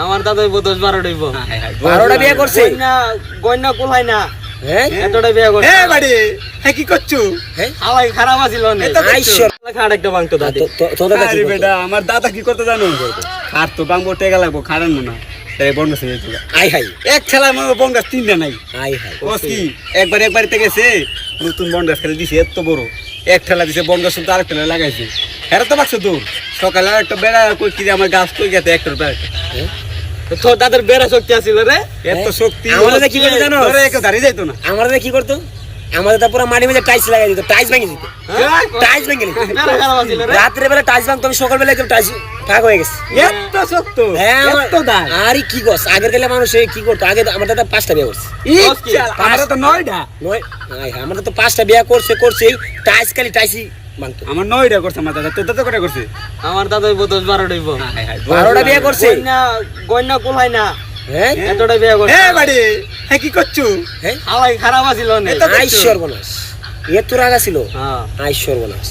আমার দাদা 10-12 হইব। 12টা বিয়ে করছে? গয়না কোলাই না। হ্যাঁ এতটা বিয়ে করছে। এ বাড়ি হ্যাঁ কি করছো? হালাই খারাপ আছিল না। আইশ্বর খাট একটা ভাঙতো দাদি। তো দাদা কি আরে করতো? বেটা আমার দাদা কি করতে জানো? খাট তো বাঙ্গো টেকা লাগবো খাড়ানো না। তাই বন্ধ হয়ে যেত। আই হাই এক খেলায় মনে বনগাছ তিনটা নাই। আই হাই বস কি এক বাড়িতে গেছে নতুন বনগাছ খেলে দিছে এত বড় এক ঠেলা দিছে বনগাছ শুধু আরেক ঠেলা লাগাইছে হেরা তো বাক্স দূর সকালে একটা বেড়া কই কি আমার গাছ কই গেছে একটার বেড়া তোর দাদার বেড়া শক্তি আছিল রে। এত শক্তি আমাদের কি করে জানো? ধরে একে দাঁড়িয়ে যাইতো না। আমাদের কি করতো? আমাদের তো পুরো মাটি মধ্যে টাইলস লাগাই দিত, টাইলস ভেঙে দিত, টাইলস ভেঙে দিত। বেড়া খারাপ আছিল রে। রাত্রে বেলা টাইলস ভাঙতো, আমি সকালবেলা একদম টাইলস ফাঁক হয়ে গেছে। এত শক্ত হ্যাঁ এত দাঁড় আরে কি গছ আগের গেলে মানুষ কি করতো? আগে আমার দাদা 5টা বিয়ে করছে। আমাদের তো 9টা নয় আমাদের তো 5টা বিয়ে করছে টাইলস খালি টাইলসই ভাঙতো। আমার 9টা করছে আমার দাদা তোর দাদা কটা করছে? আমার দাদা 10-12 হইব। 12টা বিয়ে করছে? গয়না কোলাই না। হ্যাঁ এতটা বিয়ে করছে। এ বাড়ি হ্যাঁ কি করছো? হ্যাঁ হালাই খারাপ আছিল না। আইশ্বর বনাস এত রাগা ছিল। হ্যাঁ আইশ্বর বনাস